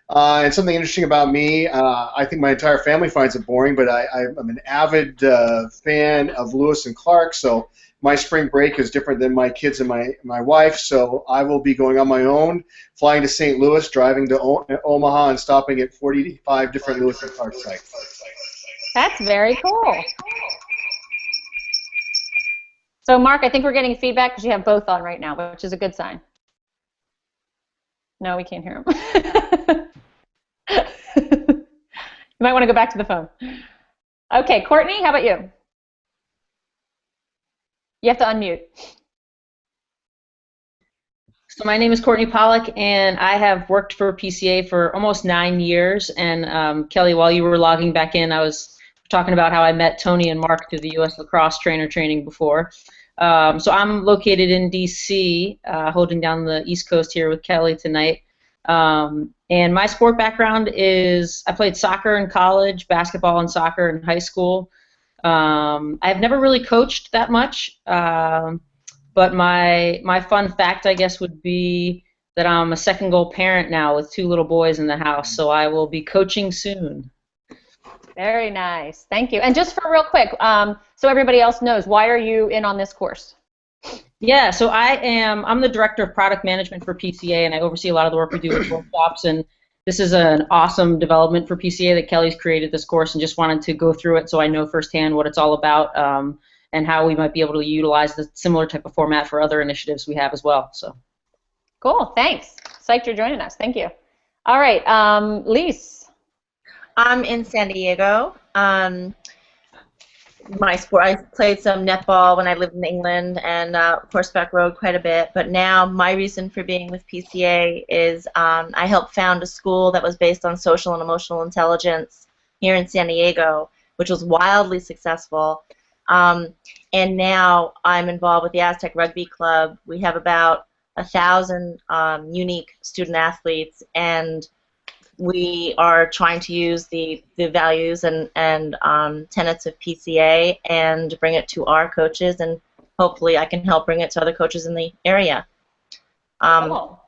And something interesting about me, I think my entire family finds it boring, but I'm an avid fan of Lewis and Clark, so my spring break is different than my kids and my wife, so I will be going on my own, flying to St. Louis, driving to Omaha, and stopping at 45 different Lewis and Clark sites. That's very cool. So, Mark, I think we're getting feedback because you have both on right now, which is a good sign. No, we can't hear him. You might want to go back to the phone. Okay, Courtney, how about you? You have to unmute. So my name is Courtney Pollock, and I have worked for PCA for almost 9 years. And Kelly, while you were logging back in, I was talking about how I met Tony and Mark through the U.S. lacrosse trainer training before. So I'm located in D.C., holding down the East Coast here with Kelly tonight. And my sport background is I played soccer in college, basketball and soccer in high school. I've never really coached that much, but my fun fact, I guess, would be that I'm a second goal parent now with 2 little boys in the house, so I will be coaching soon. Very nice. Thank you. And just for real quick, so everybody else knows, why are you in on this course? Yeah, so I'm the director of product management for PCA, and I oversee a lot of the work we do with workshops, and this is an awesome development for PCA that Kelly's created this course, and just wanted to go through it so I know firsthand what it's all about, and how we might be able to utilize the similar type of format for other initiatives we have as well. So, cool, thanks. Psyched you're joining us. Thank you. All right, Lise. I'm in San Diego. My sport, I played some netball when I lived in England, and horseback rode quite a bit. But now my reason for being with PCA is I helped found a school that was based on social and emotional intelligence here in San Diego, which was wildly successful. And now I'm involved with the Aztec Rugby Club. We have about 1,000 unique student athletes, and we are trying to use the values and tenets of PCA and bring it to our coaches, and hopefully I can help bring it to other coaches in the area. Cool.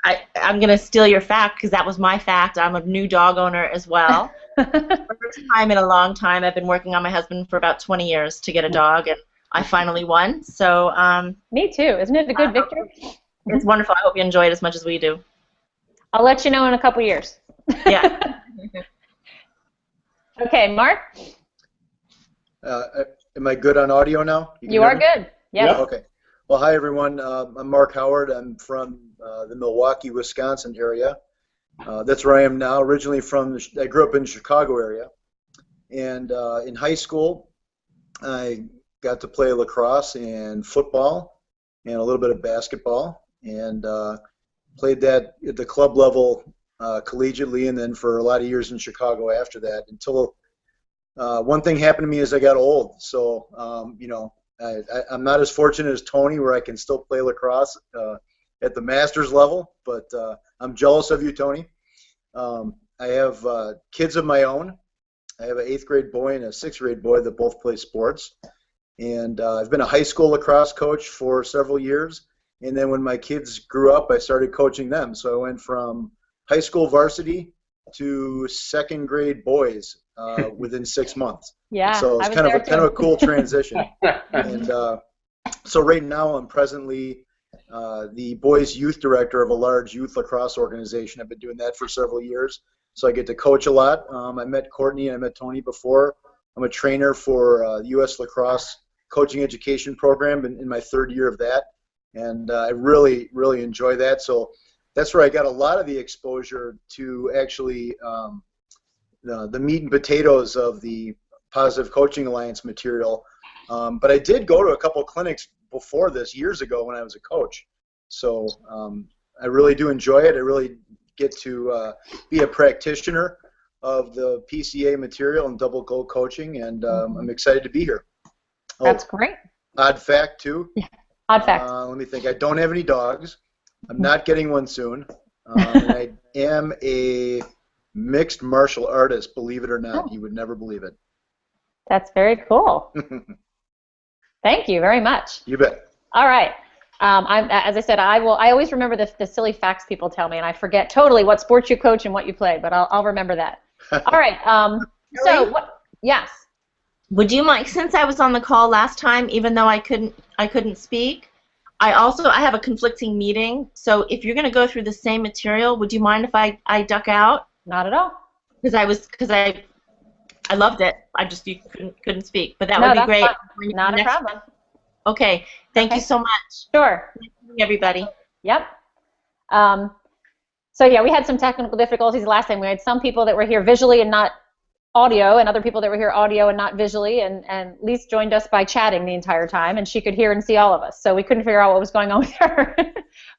I'm going to steal your fact because that was my fact. I'm a new dog owner as well. First time in a long time. I've been working on my husband for about 20 years to get a dog, and I finally won. So me too. Isn't it a good victory? It's wonderful. I hope you enjoy it as much as we do. I'll let you know in a couple years. Yeah. Okay, Mark? Am I good on audio now? You are good. Yes. Yeah. Okay. Well, hi, everyone. I'm Mark Howard. I'm from the Milwaukee, Wisconsin area. That's where I am now. Originally I grew up in the Chicago area. And in high school, I got to play lacrosse and football and a little bit of basketball. And played that at the club level collegiately, and then for a lot of years in Chicago after that, until one thing happened to me as I got old. So, I'm not as fortunate as Tony where I can still play lacrosse at the Masters level, but I'm jealous of you, Tony. I have kids of my own. I have an 8th grade boy and a 6th grade boy that both play sports. And I've been a high school lacrosse coach for several years. And then when my kids grew up, I started coaching them. So I went from high school varsity to 2nd grade boys within 6 months. Yeah, so it's kind of a cool transition. And so right now I'm presently the boys youth director of a large youth lacrosse organization. I've been doing that for several years. So I get to coach a lot. I met Courtney and I met Tony before. I'm a trainer for the U.S. Lacrosse Coaching Education Program in my 3rd year of that. And I really, really enjoy that. So that's where I got a lot of the exposure to actually the meat and potatoes of the Positive Coaching Alliance material. But I did go to a couple clinics before this years ago when I was a coach. So I really do enjoy it. I really get to be a practitioner of the PCA material and double goal coaching, and I'm excited to be here. Oh, that's great. Odd fact, too. Yeah. Odd fact. Let me think. I don't have any dogs. I'm not getting one soon. And I am a mixed martial artist, believe it or not. You would never believe it. That's very cool. Thank you very much. You bet. All right. As I said, I always remember the silly facts people tell me, and I forget totally what sports you coach and what you play, but I'll remember that. All right. So what? Yes. Would you mind, since I was on the call last time, even though I couldn't speak, I have a conflicting meeting. So if you're going to go through the same material, would you mind if I duck out? Not at all. Because I loved it. You couldn't speak, but that would be great. Not a problem. Okay. Thank you so much. Sure. Nice meeting everybody. Yep. So yeah, we had some technical difficulties last time. We had some people that were here visually and not audio, and other people that were here audio and not visually, and Lise joined us by chatting the entire time, and she could hear and see all of us, so we couldn't figure out what was going on with her,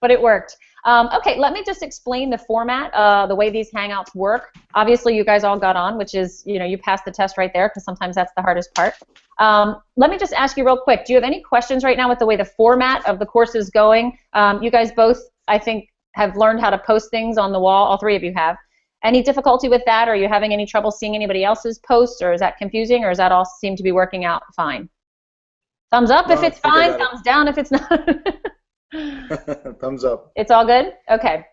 but it worked. Okay, let me just explain the format, the way these Hangouts work. Obviously, you guys all got on, which is, you passed the test right there, because sometimes that's the hardest part. Let me just ask you real quick, do you have any questions right now with the way the format of the course is going? You guys both, I think, have learned how to post things on the wall, all three of you have. Any difficulty with that? Are you having any trouble seeing anybody else's posts, or is that confusing, or does that all seem to be working out fine? Thumbs up if it's fine, thumbs down if it's not. Thumbs up. It's all good? Okay.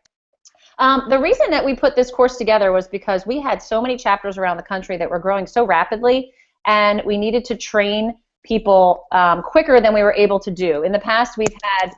The reason that we put this course together was because we had so many chapters around the country that were growing so rapidly, and we needed to train people quicker than we were able to do. In the past, we've had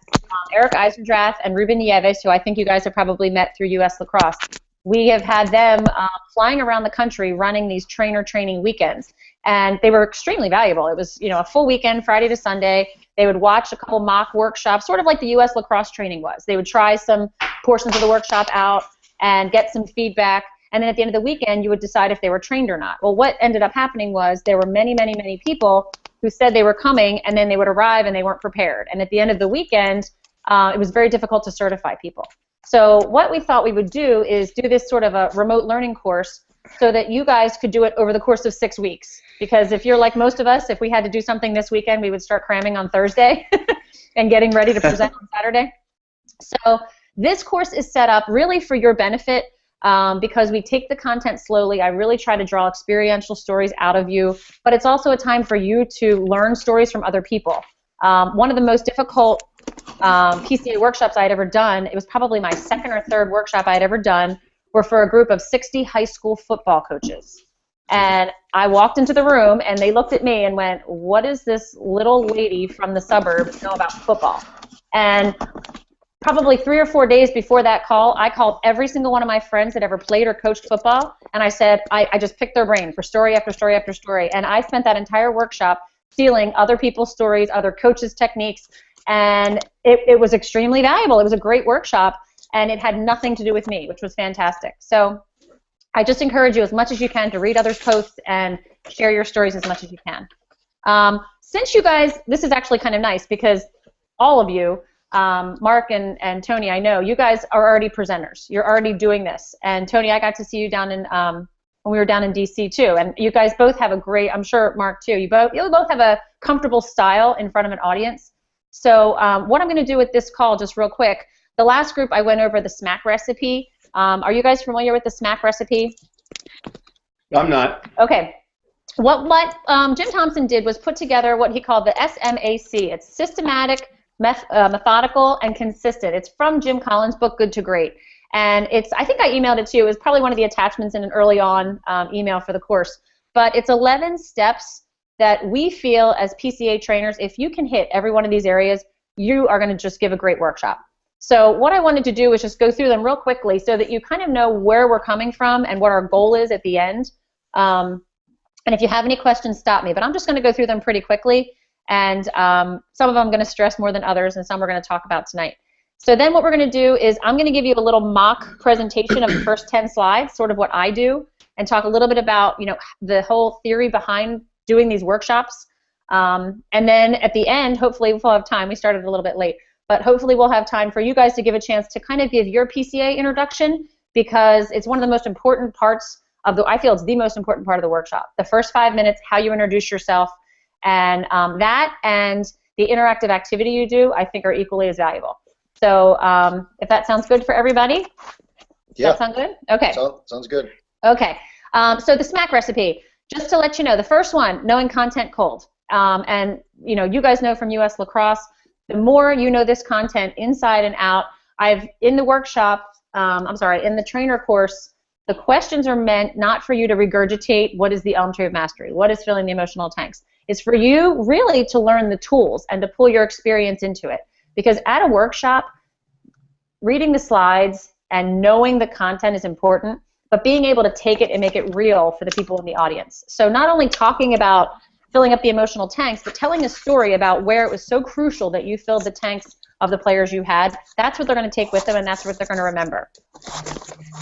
Eric Eisendrath and Ruben Nieves, who I think you guys have probably met through US Lacrosse. We have had them flying around the country running these trainer training weekends, and they were extremely valuable. It was, a full weekend, Friday to Sunday. They would watch a couple mock workshops, sort of like the US Lacrosse training was. They would try some portions of the workshop out and get some feedback, and then at the end of the weekend, you would decide if they were trained or not. Well, what ended up happening was there were many, many, many people who said they were coming, and then they would arrive and they weren't prepared. And at the end of the weekend, it was very difficult to certify people. So what we thought we would do is do this sort of a remote learning course so that you guys could do it over the course of 6 weeks. Because if you're like most of us, if we had to do something this weekend, we would start cramming on Thursday and getting ready to present on Saturday. So this course is set up really for your benefit because we take the content slowly. I really try to draw experiential stories out of you, but it's also a time for you to learn stories from other people. One of the most difficult PCA workshops I had ever done, it was probably my second or third workshop I had ever done, were for a group of 60 high school football coaches. And I walked into the room and they looked at me and went, what does this little lady from the suburbs know about football? And probably 3 or 4 days before that call, I called every single one of my friends that ever played or coached football, and I said, I just picked their brain for story after story after story. And I spent that entire workshop stealing other people's stories, other coaches' techniques, and it was extremely valuable. It was a great workshop, and it had nothing to do with me, which was fantastic. So I just encourage you as much as you can to read others' posts and share your stories as much as you can. Since you guys, this is actually kind of nice because all of you, Mark and Tony, I know, you guys are already presenters. You're already doing this. And Tony, I got to see you down in when we were down in DC too, and you guys both have a great, I'm sure Mark too, you both have a comfortable style in front of an audience. So what I'm going to do with this call, just real quick, the last group I went over the SMaC recipe. Are you guys familiar with the SMaC recipe? I'm not. Okay. What Jim Thompson did was put together what he called the SMaC. It's systematic, methodical, and consistent. It's from Jim Collins' book, Good to Great. And I think I emailed it to you. It was probably one of the attachments in an early on email for the course. But it's 11 steps that we feel as PCA trainers, if you can hit every one of these areas, you are going to just give a great workshop. So what I wanted to do is just go through them real quickly so that you kind of know where we're coming from and what our goal is at the end. And if you have any questions, stop me. But I'm just going to go through them pretty quickly. And some of them I'm going to stress more than others, and some we're going to talk about tonight. So then what we're going to do is I'm going to give you a little mock presentation of the first 10 slides, sort of what I do, and talk a little bit about, the whole theory behind doing these workshops. And then at the end, hopefully we'll have time. We started a little bit late, but hopefully we'll have time for you guys to give a chance to kind of give your PCA introduction, because it's one of the most important parts of I feel it's the most important part of the workshop. The first 5 minutes, how you introduce yourself, and that and the interactive activity you do, I think are equally as valuable. So if that sounds good for everybody? Yeah. Does that sound good? Okay. Sounds good. Okay. So the SMaC recipe, just to let you know, the first one, knowing content cold. And you guys know from US Lacrosse, The more you know this content inside and out, in the workshop, in the trainer course, the questions are meant not for you to regurgitate what is the elm tree of mastery, what is filling the emotional tanks. It's for you really to learn the tools and to pull your experience into it. Because at a workshop, reading the slides and knowing the content is important, but being able to take it and make it real for the people in the audience. So not only talking about filling up the emotional tanks, but telling a story about where it was so crucial that you filled the tanks of the players you had. That's what they're going to take with them, and that's what they're going to remember.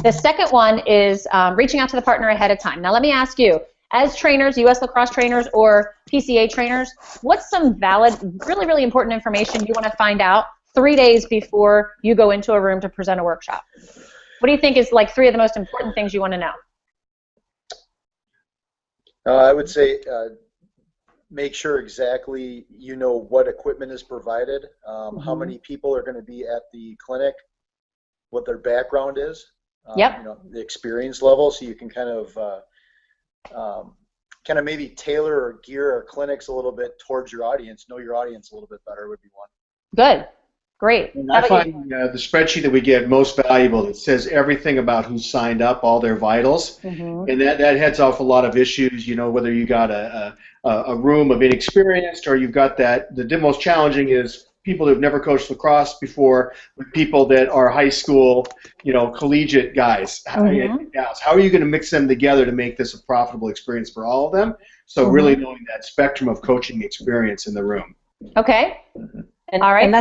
The second one is reaching out to the partner ahead of time. Now let me ask you, as trainers, U.S. lacrosse trainers or PCA trainers, what's some valid, really, really important information you want to find out 3 days before you go into a room to present a workshop? What do you think is like 3 of the most important things you want to know? I would say make sure exactly you know what equipment is provided, how many people are going to be at the clinic, what their background is, you know, the experience level, so you can kind of maybe tailor or gear our clinics a little bit towards your audience, know your audience a little bit better would be one. Good. Great. And I find the spreadsheet that we get most valuable. It says everything about who signed up, all their vitals, and that heads off a lot of issues. You know, whether you got a room of inexperienced or you've got that. The most challenging is people who've never coached lacrosse before with people that are high school, you know, collegiate guys. And gals. How are you going to mix them together to make this a profitable experience for all of them? So really knowing that spectrum of coaching experience in the room. Okay. And, all right. And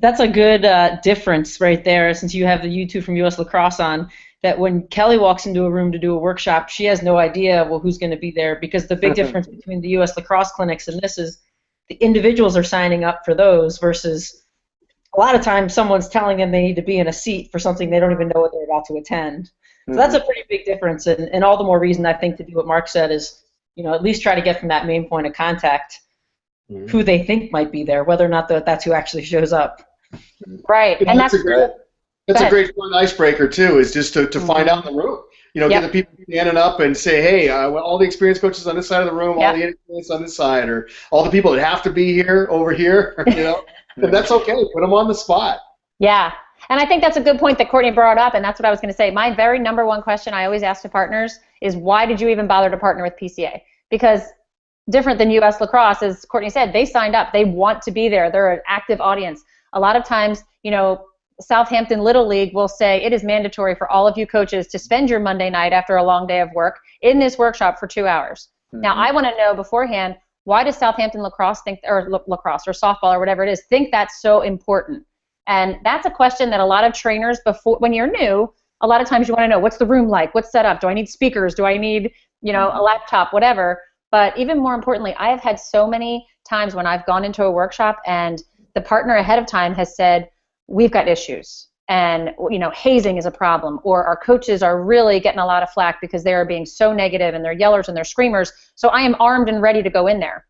that's a good difference right there, since you have the you two from U.S. Lacrosse on, that when Kelly walks into a room to do a workshop, she has no idea, well, who's going to be there, because the big difference between the U.S. Lacrosse clinics and this is the individuals are signing up for those versus a lot of times someone's telling them they need to be in a seat for something they don't even know what they're about to attend. So that's a pretty big difference, and all the more reason I think to do what Mark said is, you know, at least try to get from that main point of contact who they think might be there, whether or not that's who actually shows up. Right, and that's a great fun icebreaker too. Is just to find out in the room. You know, get the people standing up and say, hey, all the experienced coaches on this side of the room, all the inexperienced on this side, or all the people that have to be here over here. You know, and that's okay. Put them on the spot. Yeah. And I think that's a good point that Courtney brought up, and that's what I was going to say. My very number one question I always ask to partners is, why did you even bother to partner with PCA? Because different than U.S. Lacrosse, as Courtney said, they signed up. They want to be there. They're an active audience. A lot of times, you know, Southampton Little League will say it is mandatory for all of you coaches to spend your Monday night after a long day of work in this workshop for 2 hours. Now, I want to know beforehand, why does Southampton Lacrosse think, or lacrosse or softball or whatever it is, think that's so important? And that's a question that a lot of trainers, when you're new, a lot of times you want to know, what's the room like? What's set up? Do I need speakers? Do I need, you know, a laptop? Whatever. But even more importantly, I have had so many times when I've gone into a workshop and the partner ahead of time has said, we've got issues, and, you know, hazing is a problem, or our coaches are really getting a lot of flack because they are being so negative and they're yellers and they're screamers, so I am armed and ready to go in there.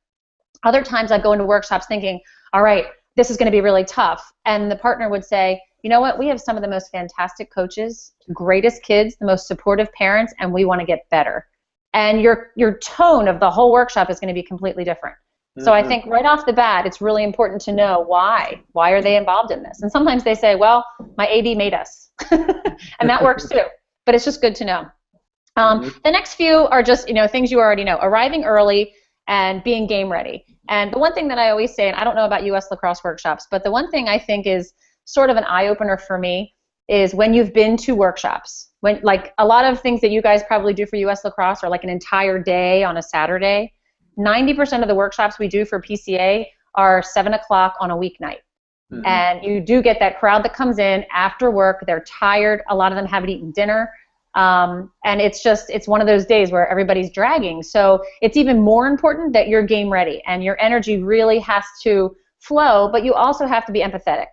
Other times I go into workshops thinking, all right, this is going to be really tough, and the partner would say, you know what, we have some of the most fantastic coaches, greatest kids, the most supportive parents, and we want to get better. And your tone of the whole workshop is going to be completely different. So I think right off the bat, it's really important to know why. Why are they involved in this? And sometimes they say, well, my AD made us. And that works too. But it's just good to know. The next few are just, you know, things you already know. Arriving early and being game ready. And the one thing that I always say, and I don't know about U.S. Lacrosse workshops, but the one thing I think is sort of an eye-opener for me is when you've been to workshops. When, like, a lot of things that you guys probably do for U.S. Lacrosse are like an entire day on a Saturday. 90% of the workshops we do for PCA are 7 o'clock on a weeknight. And you do get that crowd that comes in after work. They're tired. A lot of them haven't eaten dinner. And it's one of those days where everybody's dragging. So it's even more important that you're game ready and your energy really has to flow, but you also have to be empathetic.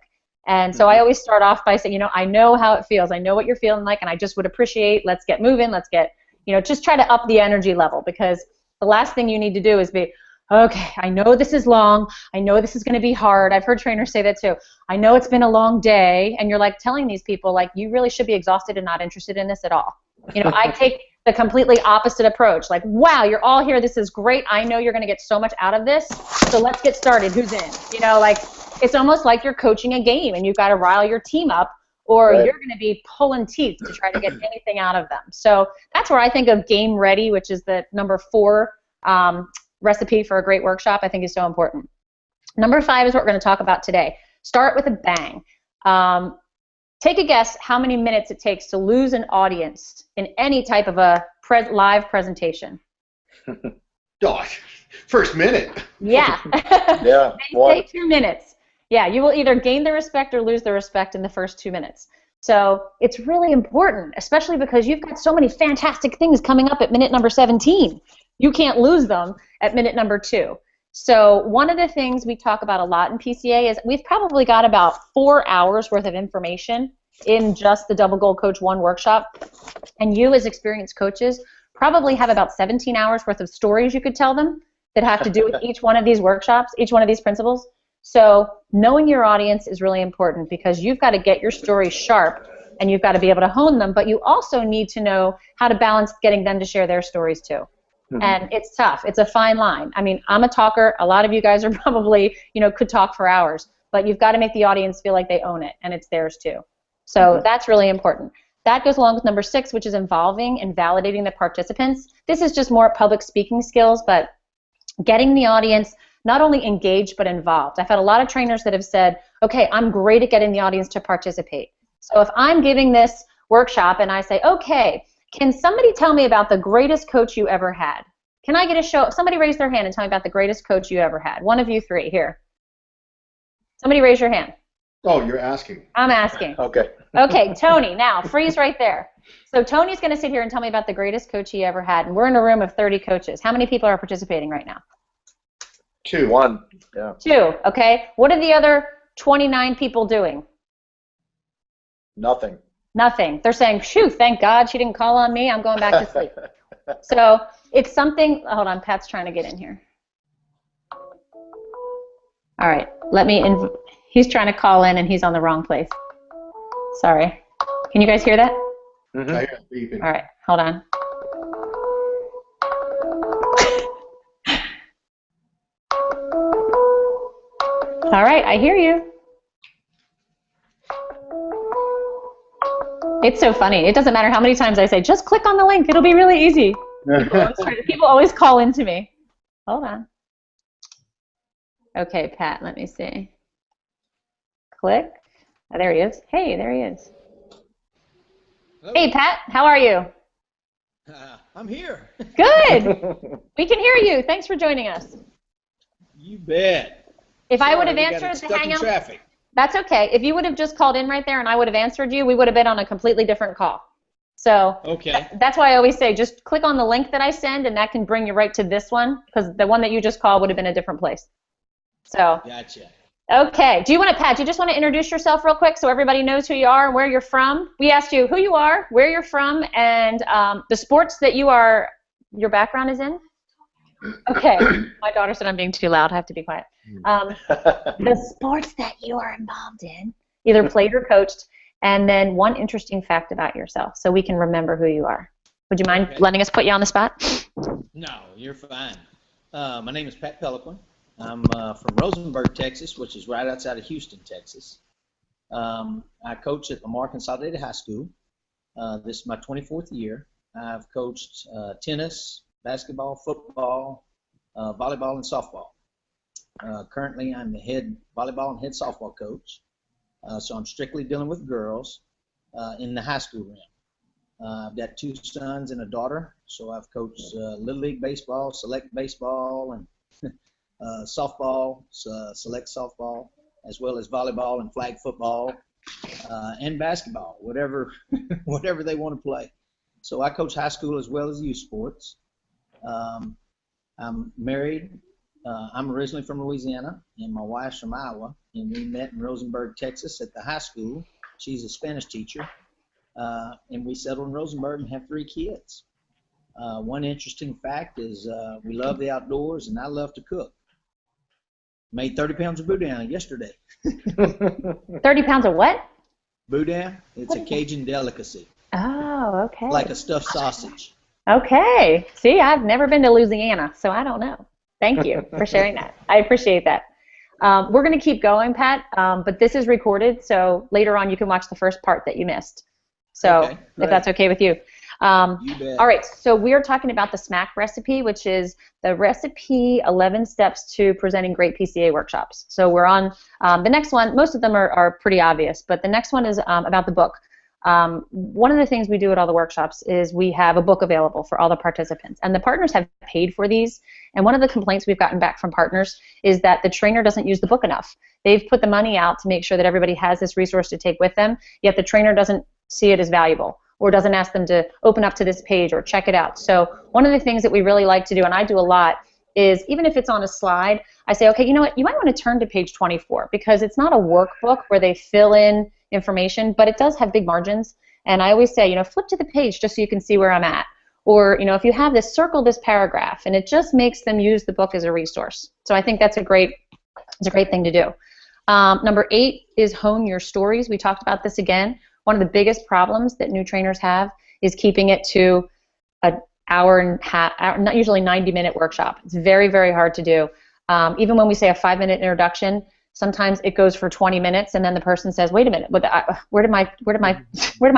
And so I always start off by saying, you know, I know how it feels. I know what you're feeling like, and I just would appreciate, let's get moving. Let's get, you know, just try to up the energy level, because the last thing you need to do is be, okay, I know this is long. I know this is going to be hard. I've heard trainers say that too. I know it's been a long day. And you're like telling these people, like, you really should be exhausted and not interested in this at all. You know, I take the completely opposite approach. Like, wow, you're all here. This is great. I know you're going to get so much out of this. So let's get started. Who's in? You know, like, it's almost like you're coaching a game and you've got to rile your team up, or Right. you're going to be pulling teeth to try to get anything out of them. So that's where I think of game ready, which is the number 4 recipe for a great workshop, I think is so important. Number 5 is what we're going to talk about today. Start with a bang. Take a guess how many minutes it takes to lose an audience in any type of a live presentation. Gosh, first minute. Yeah. Yeah. They say 2 minutes. Yeah, you will either gain the respect or lose the respect in the first 2 minutes. So it's really important, especially because you've got so many fantastic things coming up at minute number 17. You can't lose them at minute number 2. So one of the things we talk about a lot in PCA is we've probably got about 4 hours worth of information in just the Double Gold Coach 1 workshop. And you as experienced coaches probably have about 17 hours worth of stories you could tell them that have to do with each one of these workshops, each one of these principles. So knowing your audience is really important because you've got to get your stories sharp and you've got to be able to hone them, but you also need to know how to balance getting them to share their stories too. And it's tough. It's a fine line. I mean, I'm a talker. A lot of you guys are probably, could talk for hours, but you've got to make the audience feel like they own it and it's theirs too. So that's really important. That goes along with number 6, which is involving and validating the participants. This is just more public speaking skills, but getting the audience not only engaged but involved. I've had a lot of trainers that have said, okay, I'm great at getting the audience to participate. So if I'm giving this workshop and I say, okay, can somebody tell me about the greatest coach you ever had? Can I get a show? Somebody raise their hand and tell me about the greatest coach you ever had. One of you 3 here. Somebody raise your hand. Oh, you're asking. I'm asking. Okay. Okay, Tony, now freeze right there. So Tony's going to sit here and tell me about the greatest coach he ever had. And we're in a room of 30 coaches. How many people are participating right now? 2. 1. Yeah. 2, okay. What are the other 29 people doing? Nothing. Nothing. They're saying, phew, thank God she didn't call on me. I'm going back to sleep. So it's something, hold on, Pat's trying to get in here. All right, he's trying to call in and he's on the wrong place. Sorry. Can you guys hear that? Mm-hmm. I hear it beeping. All right, hold on. All right, I hear you. It's so funny. It doesn't matter how many times I say, just click on the link. It'll be really easy. People always call into me. Hold on. Okay, Pat, let me see. Click. Oh, there he is. Hey, there he is. Hello. Hey, Pat, how are you? I'm here. Good. We can hear you. Thanks for joining us. You bet. If I would have Sorry, we got answered the stuck in Hangout, traffic. that's okay. If you would have just called in right there and I would have answered you, we would have been on a completely different call. So Okay. that's why I always say just click on the link that I send and that can bring you right to this one because the one that you just called would have been a different place. So, Gotcha. okay. Do you just want to introduce yourself real quick so everybody knows who you are and where you're from? We asked you who you are, where you're from, and the sports that your background is in. Okay. My daughter said I'm being too loud. I have to be quiet. The sports that you are involved in, either played or coached, and then one interesting fact about yourself so we can remember who you are. Would you mind letting us put you on the spot? No, you're fine. My name is Pat Pelican. I'm from Rosenberg, Texas, which is right outside of Houston, Texas. I coach at Lamar Consolidated High School. This is my 24th year. I've coached tennis, basketball, football, volleyball, and softball. Currently, I'm the head volleyball and head softball coach. So I'm strictly dealing with girls in the high school realm. I've got 2 sons and a daughter, so I've coached Little League Baseball, Select Baseball, and softball, select softball, as well as volleyball and flag football, and basketball, whatever they want to play. So I coach high school as well as youth sports. I'm married. I'm originally from Louisiana, and my wife's from Iowa, and we met in Rosenberg, Texas at the high school. She's a Spanish teacher, and we settled in Rosenberg and have 3 kids. One interesting fact is we love the outdoors, and I love to cook. Made 30 pounds of boudin yesterday. 30 pounds of what? Boudin, it's a Cajun delicacy, Oh, okay. like a stuffed sausage. Okay. See, I've never been to Louisiana, so I don't know. Thank you for sharing that. I appreciate that. we're going to keep going, Pat, but this is recorded, so later on you can watch the first part that you missed. So Okay, if that's okay with you. You bet. All right, so we're talking about the SMaC recipe, which is the recipe 11 steps to presenting great PCA workshops. So we're on the next one. Most of them are pretty obvious, but the next one is about the book. One of the things we do at all the workshops is we have a book available for all the participants, and the partners have paid for these. And one of the complaints we've gotten back from partners is that the trainer doesn't use the book enough. They've put the money out to make sure that everybody has this resource to take with them, yet the trainer doesn't see it as valuable or doesn't ask them to open up to this page or check it out. So one of the things that we really like to do, and I do a lot, is even if it's on a slide, I say, okay, you know what, you might want to turn to page 24 because it's not a workbook where they fill in information, but it does have big margins. And I always say, you know, flip to the page just so you can see where I'm at. Or, you know, if you have this, circle this paragraph, and it just makes them use the book as a resource. So I think that's a great thing to do. Number 8 is hone your stories. We talked about this again. One of the biggest problems that new trainers have is keeping it to an hour and a half, not usually 90-minute workshop. It's very, very hard to do. Even when we say a 5-minute introduction, sometimes it goes for 20 minutes, and then the person says, "Wait a minute, where did my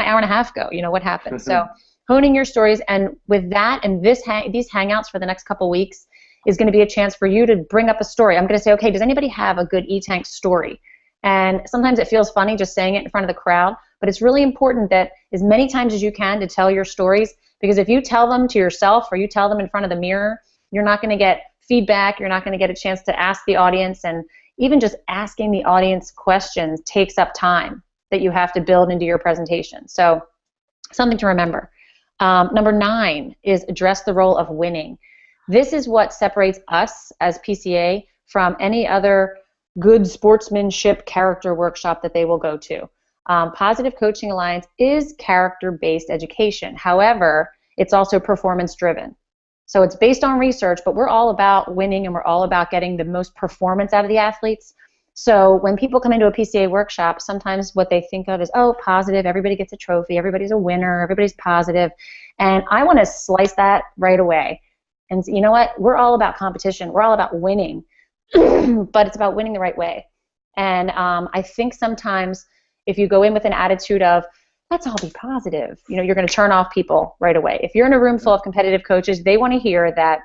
hour and a half go? You know, what happened?" So honing your stories, and with that and these hangouts for the next couple weeks is going to be a chance for you to bring up a story. I'm going to say, okay, does anybody have a good E-Tank story? And sometimes it feels funny just saying it in front of the crowd, but it's really important that as many times as you can to tell your stories, because if you tell them to yourself or you tell them in front of the mirror, you're not going to get feedback, you're not going to get a chance to ask the audience, and even just asking the audience questions takes up time that you have to build into your presentation. So something to remember. Number 9 is address the role of winning. This is what separates us as PCA from any other good sportsmanship character workshop that they will go to. Positive Coaching Alliance is character-based education. However, it's also performance-driven. So it's based on research, but we're all about winning and we're all about getting the most performance out of the athletes. So when people come into a PCA workshop, sometimes what they think of is, oh, positive, everybody gets a trophy, everybody's a winner, everybody's positive. And I want to slice that right away. And you know what? We're all about competition. We're all about winning, but it's about winning the right way. And I think sometimes if you go in with an attitude of, let's all be positive, you know, you're going to turn off people right away. If you're in a room full of competitive coaches, they want to hear that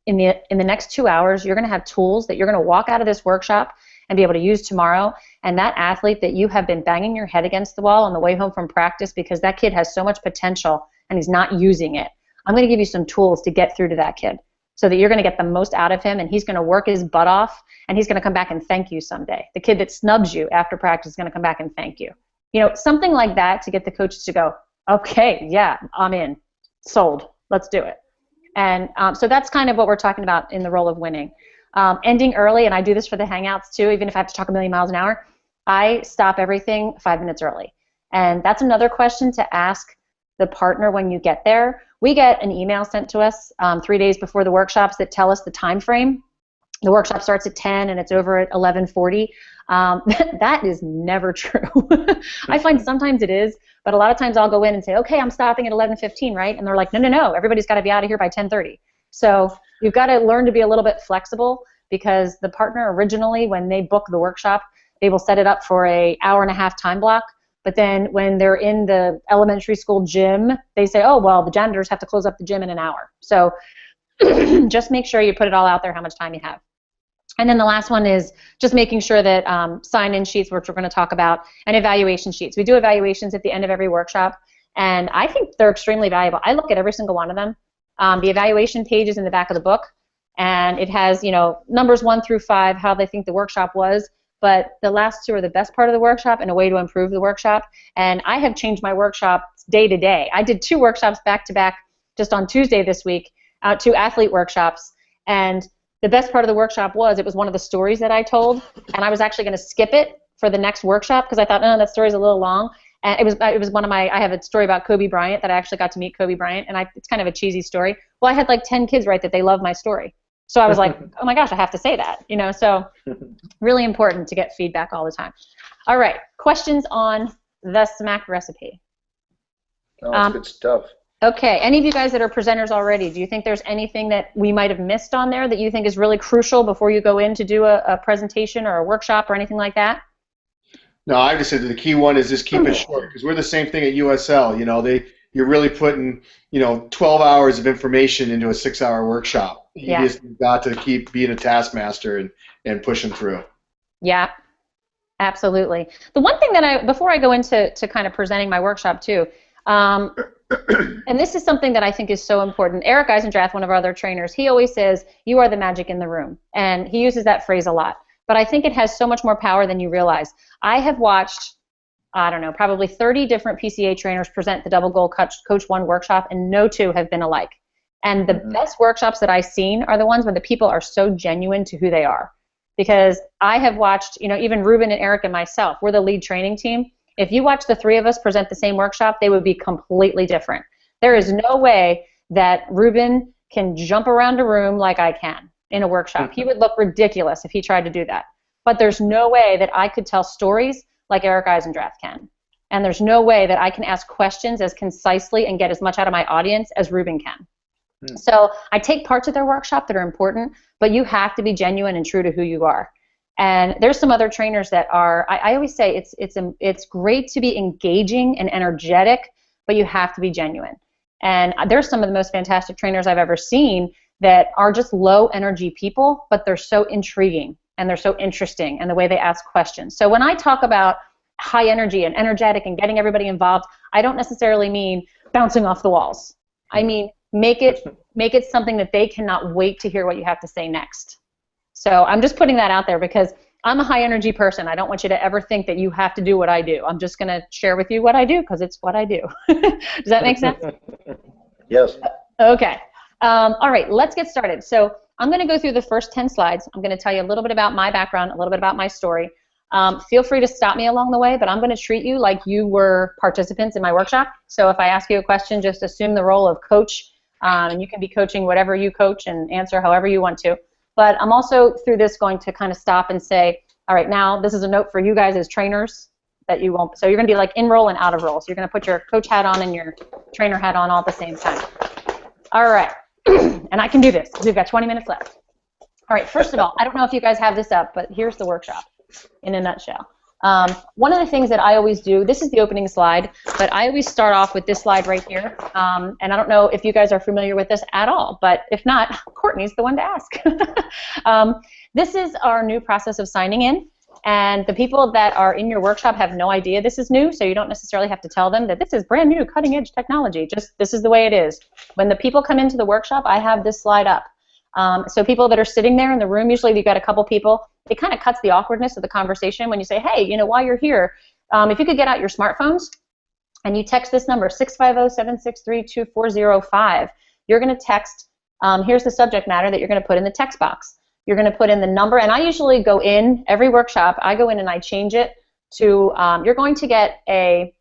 in the next 2 hours, you're going to have tools that you're going to walk out of this workshop and be able to use tomorrow. And that athlete that you have been banging your head against the wall on the way home from practice because that kid has so much potential and he's not using it, I'm going to give you some tools to get through to that kid so that you're going to get the most out of him, and he's going to work his butt off, and he's going to come back and thank you someday. The kid that snubs you after practice is going to come back and thank you. You know, something like that to get the coaches to go, okay, yeah, I'm in, sold, let's do it. And so that's kind of what we're talking about in the role of winning. Ending early, and I do this for the Hangouts too, even if I have to talk a million miles an hour, I stop everything 5 minutes early. And that's another question to ask the partner when you get there. We get an email sent to us 3 days before the workshops that tell us the time frame. The workshop starts at 10 and it's over at 11:40. That is never true. I find sometimes it is, but a lot of times I'll go in and say, okay, I'm stopping at 11:15, right? And they're like, no, everybody's got to be out of here by 10:30. So you've got to learn to be a little bit flexible, because the partner originally, when they book the workshop, they will set it up for an hour-and-a-half time block. But then when they're in the elementary school gym, they say, oh, well, the janitors have to close up the gym in an hour. So just make sure you put it all out there how much time you have. And then the last one is just making sure that sign-in sheets, which we're going to talk about, and evaluation sheets. We do evaluations at the end of every workshop, and I think they're extremely valuable. I look at every single one of them. The evaluation page is in the back of the book, and it has, you know, numbers 1 through 5, how they think the workshop was, but the last 2 are the best part of the workshop and a way to improve the workshop. And I have changed my workshops day to day. I did 2 workshops back-to-back just on Tuesday this week, 2 athlete workshops, and the best part of the workshop was it was one of the stories that I told, and I was actually going to skip it for the next workshop because I thought, no, that story's a little long. And it was one of my, I have a story about Kobe Bryant that I actually got to meet Kobe Bryant, and it's kind of a cheesy story. Well, I had like 10 kids write that they love my story. So I was like, oh my gosh, I have to say that, you know, so really important to get feedback all the time. All right, questions on the SMaC recipe? Oh, that's good stuff. Okay, any of you guys that are presenters already, do you think there's anything that we might have missed on there that you think is really crucial before you go in to do a presentation or a workshop or anything like that? No, I just said the key one is just keep it short because we're the same thing at USL. You're really putting 12 hours of information into a 6-hour workshop. You just got to keep being a taskmaster and pushing through. Yeah, absolutely. The one thing that before I go into kind of presenting my workshop too, and this is something that I think is so important. Eric Eisendrath, one of our other trainers, he always says, "You are the magic in the room," and he uses that phrase a lot. But I think it has so much more power than you realize. I have watched, I don't know, probably 30 different PCA trainers present the Double Goal Coach 1 workshop, and no two have been alike. And the best workshops that I've seen are the ones where the people are so genuine to who they are. Because I have watched, even Ruben and Eric and myself, we're the lead training team. If you watch the three of us present the same workshop, they would be completely different. There is no way that Ruben can jump around a room like I can in a workshop. He would look ridiculous if he tried to do that. But there's no way that I could tell stories like Eric Eisendrath can. And there's no way that I can ask questions as concisely and get as much out of my audience as Ruben can. So I take parts of their workshop that are important, but you have to be genuine and true to who you are. And there's some other trainers that are, I always say it's great to be engaging and energetic, but you have to be genuine. And there's some of the most fantastic trainers I've ever seen that are just low energy people, but they're so intriguing and they're so interesting in the way they ask questions. So when I talk about high energy and energetic and getting everybody involved, I don't necessarily mean bouncing off the walls. I mean, make it something that they cannot wait to hear what you have to say next. So I'm just putting that out there because I'm a high energy person. I don't want you to ever think that you have to do what I do. I'm just going to share with you what I do because it's what I do. Does that make sense? Yes. Okay. All right, let's get started. So I'm going to go through the first 10 slides. I'm going to tell you a little bit about my background, a little bit about my story. Feel free to stop me along the way, but I'm going to treat you like you were participants in my workshop. So if I ask you a question, just assume the role of coach, and you can be coaching whatever you coach and answer however you want to. But I'm also through this going to kind of stop and say, all right, now this is a note for you guys as trainers that you won't. So you're going to be like in role and out of role. So you're going to put your coach hat on and your trainer hat on all at the same time. All right. And I can do this. We've got 20 minutes left. All right, first of all, I don't know if you guys have this up, but here's the workshop in a nutshell. One of the things that I always do, this is the opening slide, but I always start off with this slide right here. And I don't know if you guys are familiar with this at all, but if not, Courtney's the one to ask. This is our new process of signing in. And the people that are in your workshop have no idea this is new, so you don't necessarily have to tell them that this is brand new, cutting edge technology. Just this is the way it is. When the people come into the workshop, I have this slide up. So people that are sitting there in the room, usually you've got a couple people, it kind of cuts the awkwardness of the conversation when you say, hey, while you're here, if you could get out your smartphones and you text this number, 650-763-2405, you're going to text, here's the subject matter that you're going to put in the text box. You're going to put in the number, and I usually go in, every workshop, I go in and I change it to, you're going to get a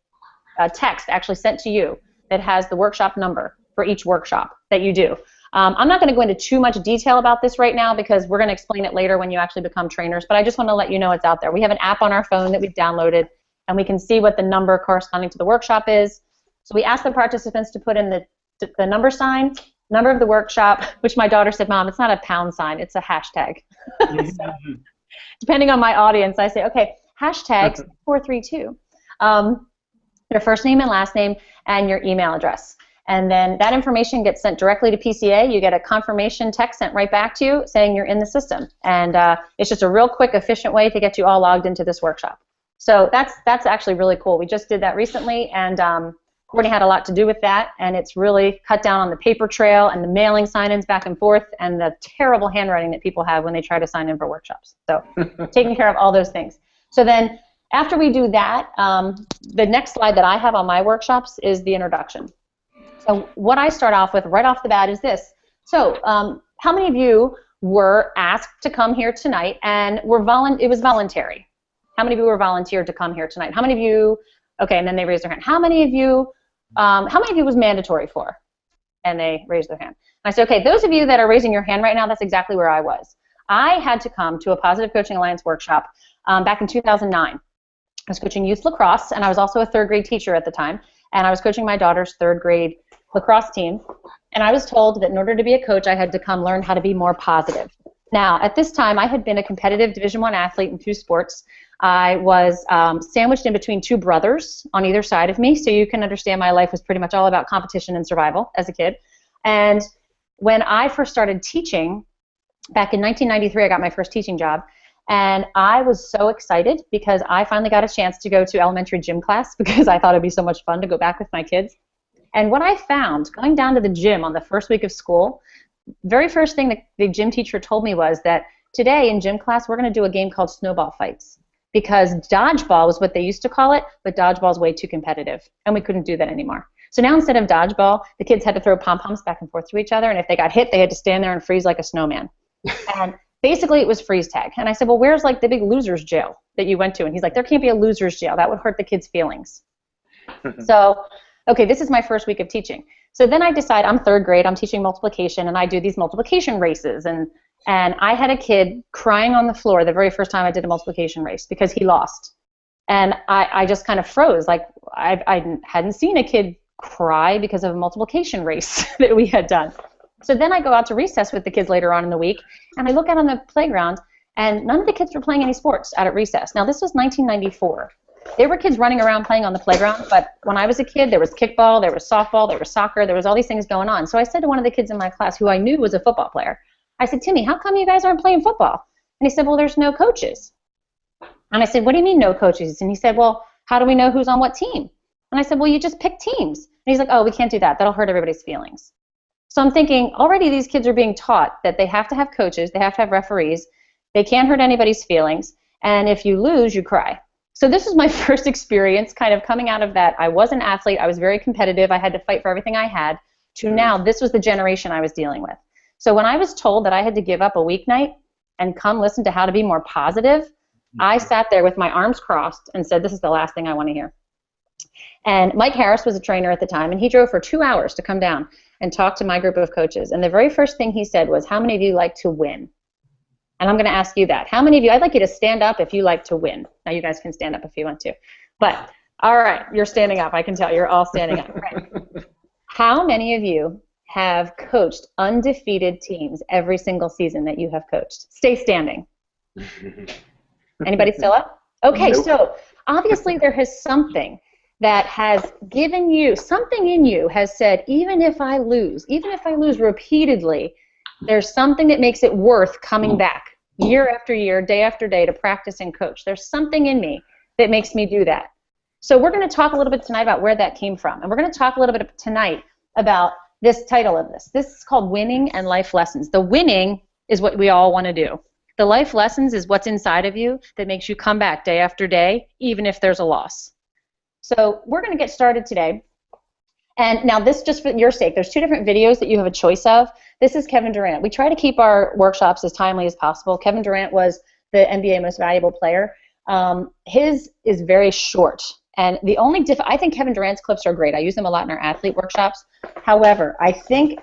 text actually sent to you that has the workshop number for each workshop that you do. I'm not going to go into too much detail about this right now because we're going to explain it later when you actually become trainers, but I just want to let you know it's out there. We have an app on our phone that we've downloaded, and we can see what the number corresponding to the workshop is. So we ask the participants to put in the number sign, number of the workshop, which my daughter said, Mom, it's not a pound sign, it's a hashtag. So, depending on my audience, I say, okay, hashtag 432. Your first name and last name and your email address. And then that information gets sent directly to PCA. You get a confirmation text sent right back to you saying you're in the system. And it's just a real quick, efficient way to get you all logged into this workshop. So that's actually really cool. We just did that recently, and Courtney had a lot to do with that, and it's really cut down on the paper trail and the mailing sign-ins back and forth and the terrible handwriting that people have when they try to sign in for workshops. So taking care of all those things. So then after we do that, the next slide that I have on my workshops is the introduction. So what I start off with right off the bat is this. So how many of you were asked to come here tonight and it was voluntary? How many of you were volunteered to come here tonight? How many of you, okay, and then they raised their hand. How many of you was mandatory for? And they raised their hand. And I said, okay, those of you that are raising your hand right now, that's exactly where I was. I had to come to a Positive Coaching Alliance workshop back in 2009. I was coaching youth lacrosse, and I was also a third grade teacher at the time, and I was coaching my daughter's third grade lacrosse team, and I was told that in order to be a coach, I had to come learn how to be more positive. Now, at this time, I had been a competitive Division I athlete in 2 sports. I was sandwiched in between 2 brothers on either side of me, so you can understand my life was pretty much all about competition and survival as a kid. And when I first started teaching, back in 1993, I got my first teaching job, and I was so excited because I finally got a chance to go to elementary gym class because I thought it would be so much fun to go back with my kids. And what I found, going down to the gym on the first week of school, very first thing that the gym teacher told me was that today in gym class we're going to do a game called snowball fights, because dodgeball was what they used to call it, but dodgeball is way too competitive, and we couldn't do that anymore. So now instead of dodgeball, the kids had to throw pom-poms back and forth to each other, and if they got hit, they had to stand there and freeze like a snowman. And basically it was freeze tag. And I said, well, where's like the big loser's jail that you went to? And he's like, there can't be a loser's jail. That would hurt the kids' feelings. So, okay, this is my first week of teaching. So then I decide, I'm 3rd grade, I'm teaching multiplication, and I do these multiplication races. And I had a kid crying on the floor the very first time I did a multiplication race because he lost. And I just kind of froze. Like, I hadn't seen a kid cry because of a multiplication race that we had done. So then I go out to recess with the kids later on in the week, and I look out on the playground, and none of the kids were playing any sports out at recess. Now, this was 1994. There were kids running around playing on the playground, but when I was a kid, there was kickball, there was softball, there was soccer, there was all these things going on. So I said to one of the kids in my class, who I knew was a football player, I said, Timmy, how come you guys aren't playing football? And he said, well, there's no coaches. And I said, what do you mean no coaches? And he said, well, how do we know who's on what team? And I said, well, you just pick teams. And he's like, oh, we can't do that. That'll hurt everybody's feelings. So I'm thinking, already these kids are being taught that they have to have coaches, they have to have referees, they can't hurt anybody's feelings, and if you lose, you cry. So this was my first experience kind of coming out of that. I was an athlete, I was very competitive, I had to fight for everything I had, to now this was the generation I was dealing with. So when I was told that I had to give up a weeknight and come listen to how to be more positive, I sat there with my arms crossed and said, this is the last thing I want to hear. And Mike Harris was a trainer at the time, and he drove for 2 hours to come down and talk to my group of coaches. And the very first thing he said was, how many of you like to win? And I'm going to ask you that. How many of you, I'd like you to stand up if you like to win. Now you guys can stand up if you want to. But, all right, you're standing up. I can tell you're all standing up. Right. How many of you have coached undefeated teams every single season that you have coached? Stay standing. Anybody still up? Okay, nope. So obviously there has something that has given you, something in you has said, even if I lose repeatedly, there's something that makes it worth coming back year after year, day after day to practice and coach. There's something in me that makes me do that. So we're going to talk a little bit tonight about where that came from. And we're going to talk a little bit tonight about this title of this. This is called Winning and Life Lessons. The winning is what we all want to do. The life lessons is what's inside of you that makes you come back day after day, even if there's a loss. So we're going to get started today. And now this, just for your sake, there's 2 different videos that you have a choice of. This is Kevin Durant. We try to keep our workshops as timely as possible. Kevin Durant was the NBA Most Valuable Player. His is very short. And the only I think Kevin Durant's clips are great. I use them a lot in our athlete workshops. However, I think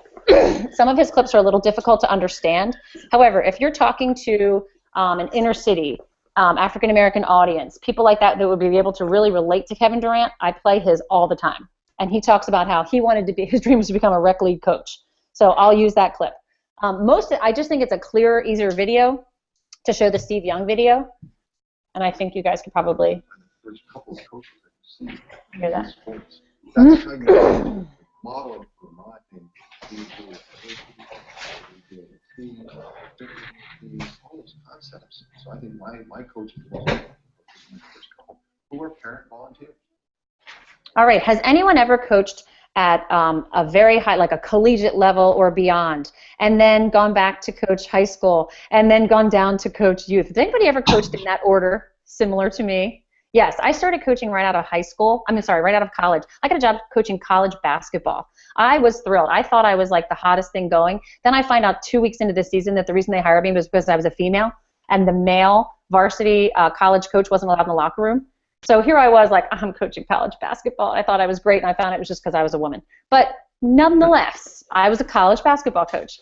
some of his clips are a little difficult to understand. However, if you're talking to an inner city, African-American audience, people like that would be able to really relate to Kevin Durant, I play his all the time. And he talks about how he wanted to be, his dream was to become a rec league coach. So I'll use that clip. I just think it's a clearer, easier video to show the Steve Young video. And I think you guys could probably There's a couple of coaches that see hear that. That's how you model, in my opinion, all those concepts. So I think my coaching who are parent volunteers. All right. Has anyone ever coached at a very high, like a collegiate level or beyond, and then gone back to coach high school, and then gone down to coach youth? Has anybody ever coached in that order, similar to me? Yes, I started coaching right out of high school. Right out of college. I got a job coaching college basketball. I was thrilled. I thought I was like the hottest thing going. Then I find out 2 weeks into the season that the reason they hired me was because I was a female, and the male varsity college coach wasn't allowed in the locker room. So here I was like, I'm coaching college basketball. I thought I was great, and I found it was just because I was a woman. But nonetheless, I was a college basketball coach.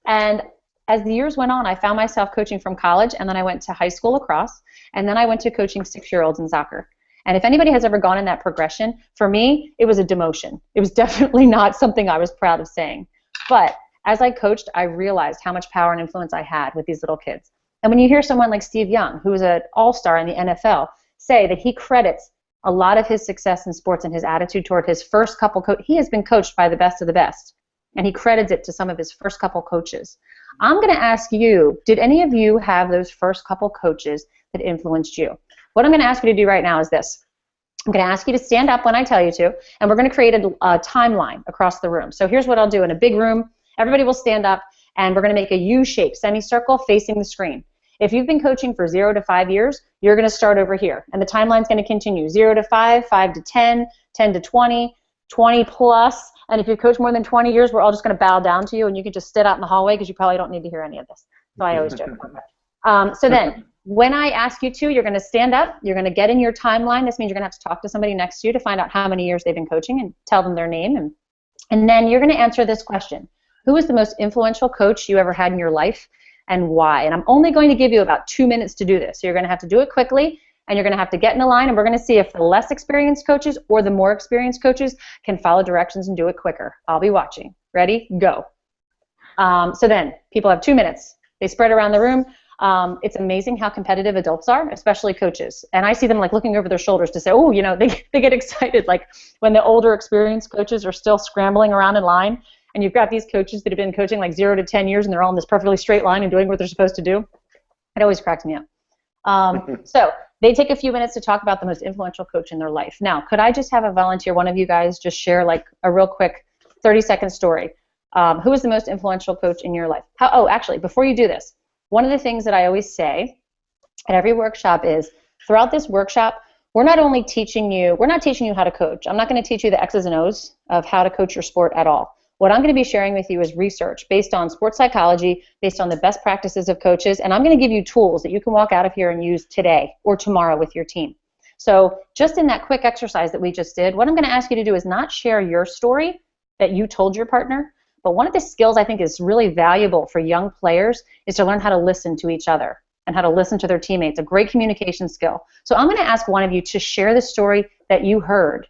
And as the years went on, I found myself coaching from college, and then I went to high school lacrosse, and then I went to coaching 6-year-olds in soccer. And if anybody has ever gone in that progression, for me, it was a demotion. It was definitely not something I was proud of saying. But as I coached, I realized how much power and influence I had with these little kids. And when you hear someone like Steve Young, who is an all-star in the NFL, say that he credits a lot of his success in sports and his attitude toward his first couple he has been coached by the best of the best, and he credits it to some of his first couple coaches. I'm going to ask you, did any of you have those first couple coaches that influenced you? What I'm going to ask you to do right now is this. I'm going to ask you to stand up when I tell you to, and we're going to create a timeline across the room. So here's what I'll do. In a big room, everybody will stand up, and we're going to make a U-shaped semicircle facing the screen. If you've been coaching for 0 to 5 years, you're going to start over here, and the timeline's going to continue 0 to 5, 5 to 10, 10 to 20, 20 plus, and if you've coached more than 20 years, we're all just going to bow down to you, and you can just sit out in the hallway because you probably don't need to hear any of this. So I always joke about that. So then, when I ask you to, you're going to stand up, you're going to get in your timeline. This means you're going to have to talk to somebody next to you to find out how many years they've been coaching and tell them their name, and then you're going to answer this question. Who is the most influential coach you ever had in your life, and why? And I'm only going to give you about 2 minutes to do this. So you're going to have to do it quickly, and you're going to have to get in a line, and we're going to see if the less experienced coaches or the more experienced coaches can follow directions and do it quicker. I'll be watching. Ready? Go. So then, people have 2 minutes. They spread around the room. It's amazing how competitive adults are, especially coaches. And I see them like looking over their shoulders to say, oh, you know, they get excited. Like when the older experienced coaches are still scrambling around in line, and you've got these coaches that have been coaching like 0 to 10 years, and they're all in this perfectly straight line and doing what they're supposed to do. It always cracks me up. So they take a few minutes to talk about the most influential coach in their life. Now, could I just have a volunteer, one of you guys, just share like a real quick 30-second story? Who is the most influential coach in your life? Actually, before you do this, one of the things that I always say at every workshop is, throughout this workshop, we're not teaching you how to coach. I'm not going to teach you the X's and O's of how to coach your sport at all. What I'm going to be sharing with you is research based on sports psychology, based on the best practices of coaches, and I'm going to give you tools that you can walk out of here and use today or tomorrow with your team. So just in that quick exercise that we just did, what I'm going to ask you to do is not share your story that you told your partner, but one of the skills I think is really valuable for young players is to learn how to listen to each other and how to listen to their teammates, a great communication skill. So I'm going to ask one of you to share the story that you heard.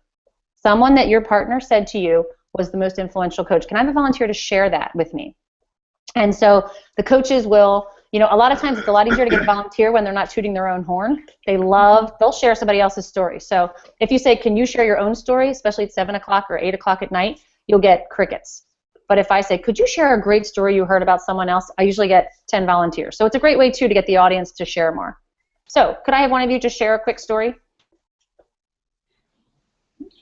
Someone that your partner said to you was the most influential coach. Can I have a volunteer to share that with me? And so the coaches will, you know, a lot of times it's a lot easier to get a volunteer when they're not tooting their own horn. They'll share somebody else's story. So if you say, can you share your own story, especially at 7 o'clock or 8 o'clock at night, you'll get crickets. But if I say, could you share a great story you heard about someone else, I usually get 10 volunteers. So it's a great way, too, to get the audience to share more. So could I have one of you just share a quick story?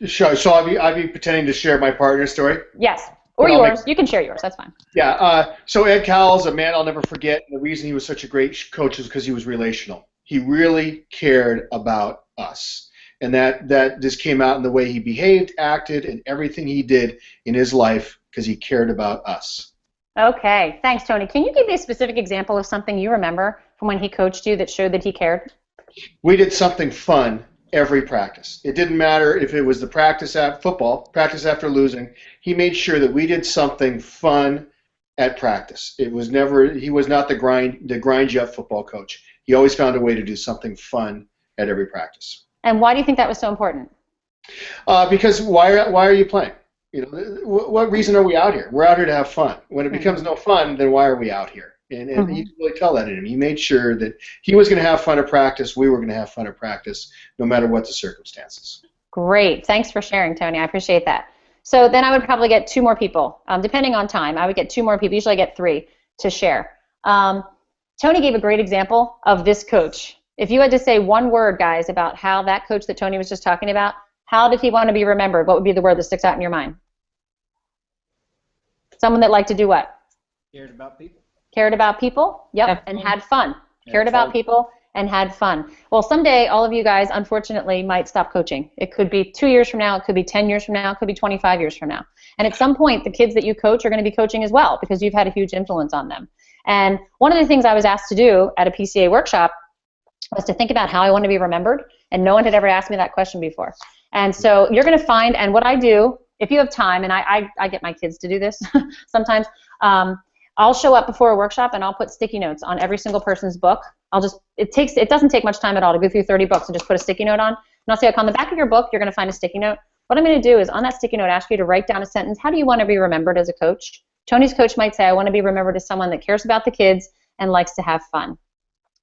Sure. So I'll be pretending to share my partner's story? Yes. Or yours. You can share yours. That's fine. Yeah. So Ed Cowell's a man I'll never forget. The reason he was such a great coach is because he was relational. He really cared about us. And that just came out in the way he behaved, acted, and everything he did in his life because he cared about us. Okay. Thanks, Tony. Can you give me a specific example of something you remember from when he coached you that showed that he cared? We did something fun every practice. It didn't matter if it was the practice at football, practice after losing. He made sure that we did something fun at practice. He was not the grind you up football coach. He always found a way to do something fun at every practice. And why do you think that was so important? Because why are you playing? You know, what reason are we out here? We're out here to have fun. When it becomes no fun, then why are we out here? And you can really tell that in him. He made sure that he was going to have fun at practice, we were going to have fun at practice, no matter what the circumstances. Great. Thanks for sharing, Tony. I appreciate that. So then I would probably get 2 more people. Depending on time, I would get 2 more people. Usually I get 3 to share. Tony gave a great example of this coach. If you had to say one word, guys, about how that coach that Tony was just talking about, how did he want to be remembered? What would be the word that sticks out in your mind? Someone that liked to do what? Cared about people. Cared about people, yep, and had fun. Cared about people and had fun. Well, someday all of you guys, unfortunately, might stop coaching. It could be 2 years from now, it could be 10 years from now, it could be 25 years from now. And at some point, the kids that you coach are going to be coaching as well because you've had a huge influence on them. And one of the things I was asked to do at a PCA workshop was to think about how I want to be remembered, and no one had ever asked me that question before. And so you're going to find, and what I do, if you have time, and I get my kids to do this sometimes, I'll show up before a workshop and I'll put sticky notes on every single person's book. It doesn't take much time at all to go through 30 books and just put a sticky note on. I'll say, like, on the back of your book, you're going to find a sticky note. What I'm going to do is on that sticky note, ask you to write down a sentence. How do you want to be remembered as a coach? Tony's coach might say, I want to be remembered as someone that cares about the kids and likes to have fun.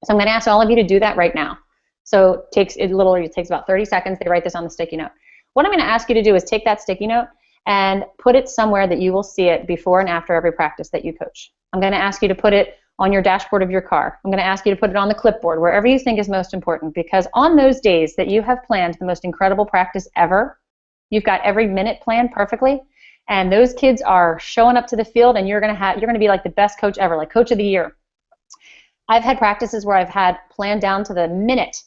So I'm going to ask all of you to do that right now. So it literally takes about 30 seconds. They write this on the sticky note. What I'm going to ask you to do is take that sticky note and put it somewhere that you will see it before and after every practice that you coach. I'm going to ask you to put it on your dashboard of your car. I'm going to ask you to put it on the clipboard, wherever you think is most important, because on those days that you have planned the most incredible practice ever, you've got every minute planned perfectly, and those kids are showing up to the field, and you're going to be like the best coach ever, like coach of the year. I've had practices where I've had planned down to the minute.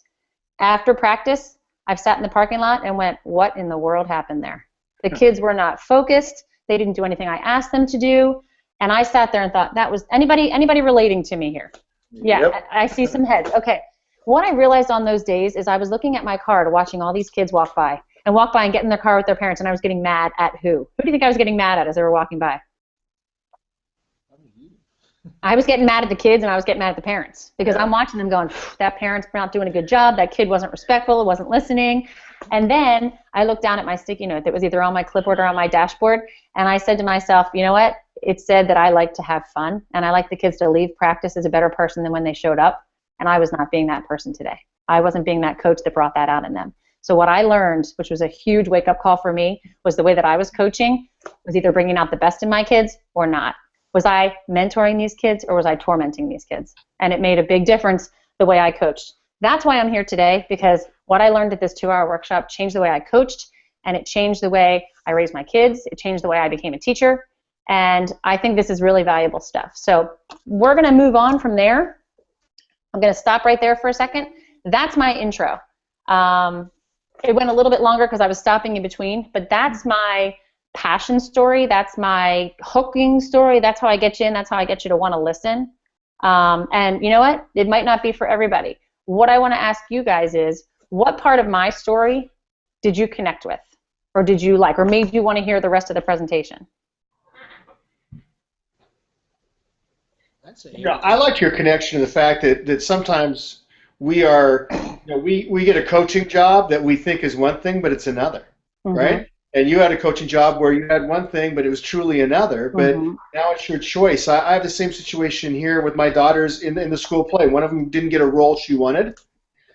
After practice, I've sat in the parking lot and went, what in the world happened there? The kids were not focused. They didn't do anything I asked them to do. And I sat there and thought, that was anybody relating to me here? Yeah, yep. I see some heads. Okay. What I realized on those days is I was looking at my card, watching all these kids walk by and get in their car with their parents, and I was getting mad at who? Who do you think I was getting mad at as they were walking by? I was getting mad at the kids, and I was getting mad at the parents, because I'm watching them going, that parent's not doing a good job, that kid wasn't respectful, it wasn't listening. And then I looked down at my sticky note that was either on my clipboard or on my dashboard, and I said to myself, you know what? It said that I like to have fun, and I like the kids to leave practice as a better person than when they showed up, and I was not being that person today. I wasn't being that coach that brought that out in them. So what I learned, which was a huge wake-up call for me, was the way that I was coaching was either bringing out the best in my kids or not. Was I mentoring these kids or was I tormenting these kids? And it made a big difference the way I coached. That's why I'm here today, because what I learned at this 2-hour workshop changed the way I coached, and it changed the way I raised my kids. It changed the way I became a teacher. And I think this is really valuable stuff. So we're going to move on from there. I'm going to stop right there for a second. That's my intro. It went a little bit longer because I was stopping in between, but that's my passion story. That's my hooking story. That's how I get you in. That's how I get you to want to listen. And you know what? It might not be for everybody. What I want to ask you guys is, what part of my story did you connect with, or did you like, or made you want to hear the rest of the presentation? Yeah, I like your connection to the fact that sometimes we are, we get a coaching job that we think is one thing, but it's another, right? And you had a coaching job where you had one thing, but it was truly another. But now it's your choice. I have the same situation here with my daughters in the school play. One of them didn't get a role she wanted,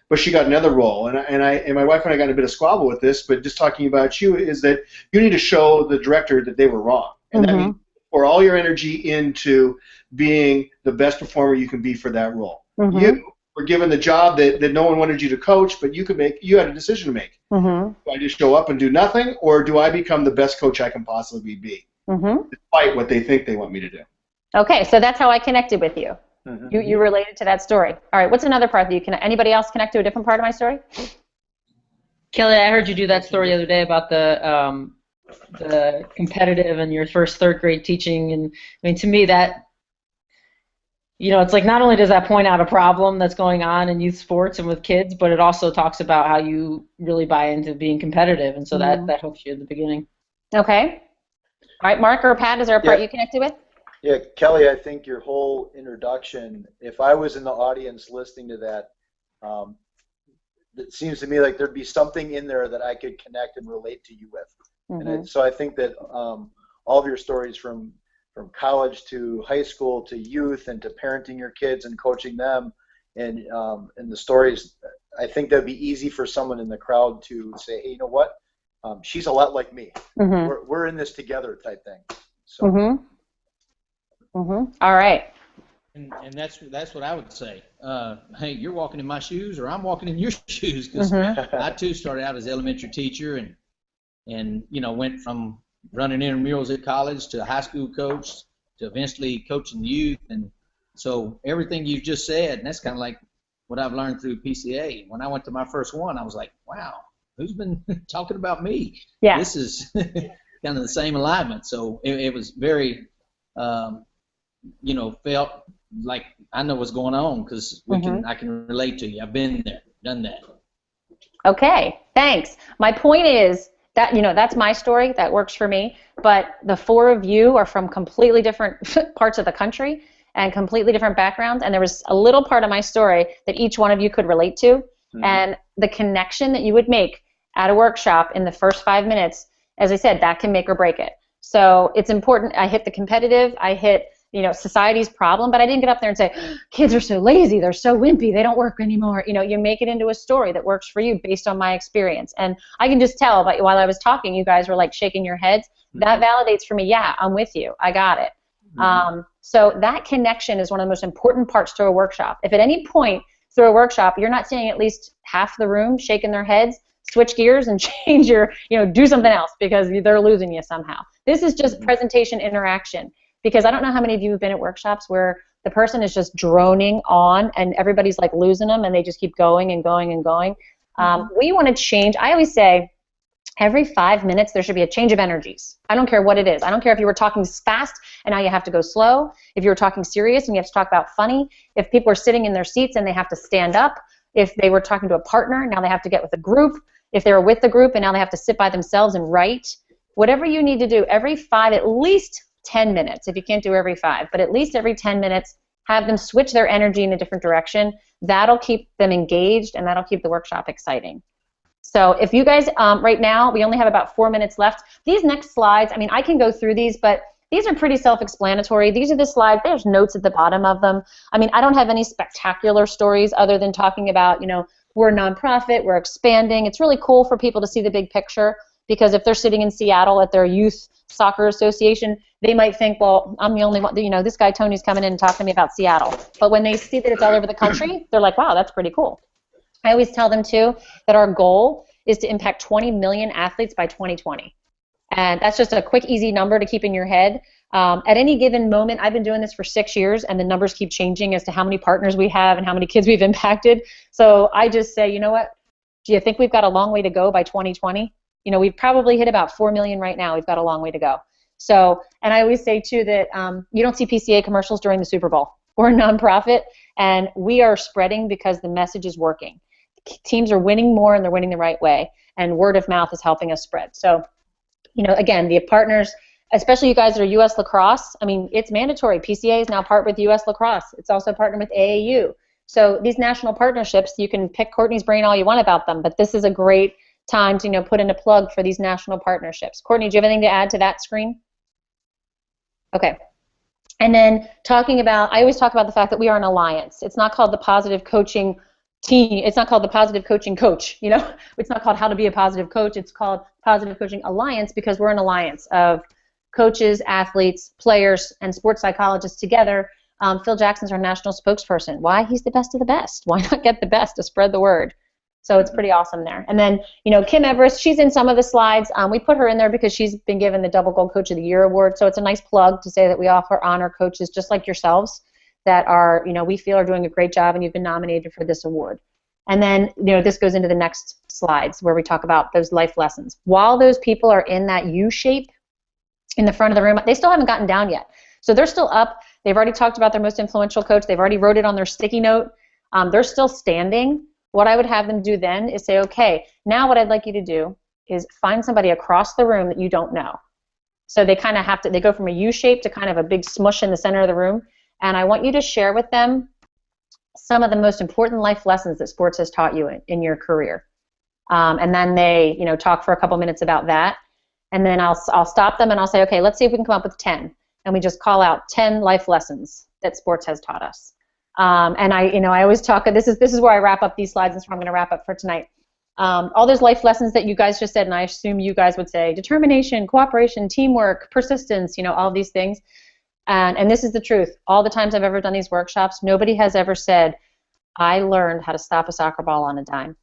but she got another role. And my wife and I got in a bit of squabble with this, but just talking about you is that you need to show the director that they were wrong. And that means pour all your energy into being the best performer you can be for that role. You were given the job that no one wanted you to coach, but you had a decision to make. Do I just show up and do nothing, or do I become the best coach I can possibly be, despite what they think they want me to do? Okay, so that's how I connected with you. You related to that story. All right, what's another part that you can? Anybody else connect to a different part of my story? Kelly, I heard you do that story the other day about the competitive and your first third grade teaching, and I mean, to me that, it's like not only does that point out a problem that's going on in youth sports and with kids, but it also talks about how you really buy into being competitive, and so that hooks you at the beginning. Okay. All right, Mark or Pat, is there a part you connected with? Yeah, Kelly, I think your whole introduction, if I was in the audience listening to that, it seems to me like there'd be something in there that I could connect and relate to you with. And so I think that all of your stories from college to high school to youth and to parenting your kids and coaching them and the stories, I think that'd be easy for someone in the crowd to say, hey, you know what? She's a lot like me. We're in this together type thing. So. All right. And that's what I would say. Hey, you're walking in my shoes, or I'm walking in your shoes, because I too started out as an elementary teacher and went from running intramurals at college to a high school coach to eventually coaching youth. And so everything you just said, and that's kind of like what I've learned through PCA. When I went to my first one, I was like, wow, who's been talking about me? Yeah. This is kind of the same alignment. So it was very, felt like I know what's going on, because I can relate to you. I've been there, done that. Okay, thanks. My point is that, that's my story. That works for me. But the four of you are from completely different parts of the country and completely different backgrounds. And there was a little part of my story that each one of you could relate to. And the connection that you would make at a workshop in the first 5 minutes, as I said, that can make or break it. So it's important. I hit the competitive, I hit, society's problem, but I didn't get up there and say, kids are so lazy, they're so wimpy, they don't work anymore. You make it into a story that works for you based on my experience. And I can just tell, but while I was talking, you guys were like shaking your heads. That validates for me, yeah, I'm with you, I got it. So that connection is one of the most important parts to a workshop. If at any point through a workshop you're not seeing at least half the room shaking their heads, switch gears and change your, do something else because they're losing you somehow. This is just presentation interaction, because I don't know how many of you have been at workshops where the person is just droning on and everybody's like losing them and they just keep going and going and going. We want to change. I always say every 5 minutes there should be a change of energies. I don't care what it is. I don't care if you were talking fast and now you have to go slow, if you were talking serious and you have to talk about funny, if people are sitting in their seats and they have to stand up, if they were talking to a partner, now they have to get with a group, if they were with the group and now they have to sit by themselves and write. Whatever you need to do, every 5, at least 10 minutes, if you can't do every 5, but at least every 10 minutes, have them switch their energy in a different direction. That'll keep them engaged and that'll keep the workshop exciting. So if you guys, right now, we only have about 4 minutes left. These next slides, I can go through these, but these are pretty self-explanatory. These are the slides. There's notes at the bottom of them. I don't have any spectacular stories other than talking about, we're a nonprofit, we're expanding. It's really cool for people to see the big picture, because if they're sitting in Seattle at their youth soccer association, they might think, well, I'm the only one, this guy Tony's coming in and talking to me about Seattle. But when they see that it's all over the country, they're like, wow, that's pretty cool. I always tell them, too, that our goal is to impact 20 million athletes by 2020. And that's just a quick, easy number to keep in your head. At any given moment, I've been doing this for 6 years, and the numbers keep changing as to how many partners we have and how many kids we've impacted. So I just say, you know what? Do you think we've got a long way to go by 2020? We've probably hit about 4 million right now. We've got a long way to go. So, and I always say, too, that you don't see PCA commercials during the Super Bowl. We're a nonprofit, and we are spreading because the message is working. Teams are winning more, and they're winning the right way, and word of mouth is helping us spread. So, again, the partners, especially you guys that are U.S. Lacrosse, it's mandatory. PCA is now part with U.S. Lacrosse. It's also partnered with AAU. So these national partnerships, you can pick Courtney's brain all you want about them, but this is a great time to put in a plug for these national partnerships. Courtney, do you have anything to add to that screen? Okay. And then I always talk about the fact that we are an alliance. It's not called the Positive Coaching Team. It's not called the Positive Coaching Coach. It's not called How to Be a Positive Coach. It's called Positive Coaching Alliance because we're an alliance of coaches, athletes, players, and sports psychologists together. Phil Jackson's our national spokesperson. Why? He's the best of the best. Why not get the best to spread the word? So it's pretty awesome there. And then, Kim Everest, she's in some of the slides. We put her in there because she's been given the Double Gold Coach of the Year award. So it's a nice plug to say that we offer honor coaches just like yourselves that are, we feel are doing a great job and you've been nominated for this award. And then, this goes into the next slides where we talk about those life lessons. While those people are in that U shape in the front of the room, they still haven't gotten down yet. So they're still up. They've already talked about their most influential coach. They've already wrote it on their sticky note. They're still standing. What I would have them do then is say, okay, now what I'd like you to do is find somebody across the room that you don't know. So they kind of they go from a U shape to kind of a big smush in the center of the room. And I want you to share with them some of the most important life lessons that sports has taught you in your career. And then they, talk for a couple minutes about that. And then I'll stop them and I'll say, okay, let's see if we can come up with 10. And we just call out 10 life lessons that sports has taught us. And I always talk. This is where I wrap up these slides. That's where I'm going to wrap up for tonight. All those life lessons that you guys just said, and I assume you guys would say determination, cooperation, teamwork, persistence. All these things. And this is the truth. All the times I've ever done these workshops, nobody has ever said, I learned how to stop a soccer ball on a dime.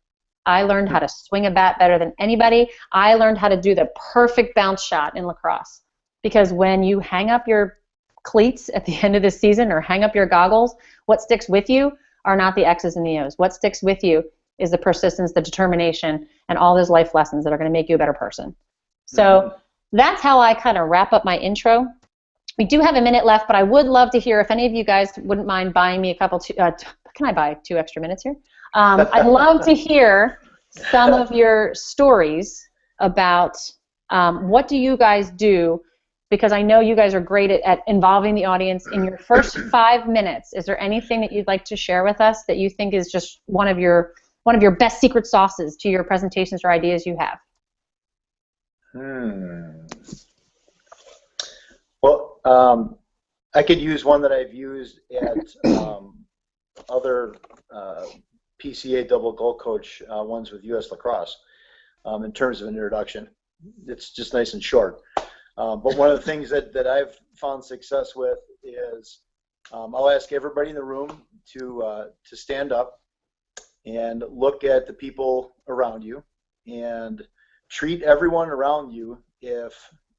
I learned how to swing a bat better than anybody. I learned how to do the perfect bounce shot in lacrosse. Because when you hang up your cleats at the end of the season or hang up your goggles, what sticks with you are not the X's and the O's. What sticks with you is the persistence, the determination, and all those life lessons that are going to make you a better person. So that's how I kind of wrap up my intro. We do have a minute left, but I would love to hear if any of you guys wouldn't mind buying me a couple. Can I buy 2 extra minutes here? I'd love to hear some of your stories about what do you guys do, because I know you guys are great at involving the audience. In your first 5 minutes, is there anything that you'd like to share with us that you think is just one of your one of your best secret sauces to your presentations or ideas you have? Well, I could use one that I've used at other PCA double goal coach ones with U.S. Lacrosse in terms of an introduction. It's just nice and short. But one of the things that I've found success with is I'll ask everybody in the room to stand up and look at the people around you and treat everyone around you if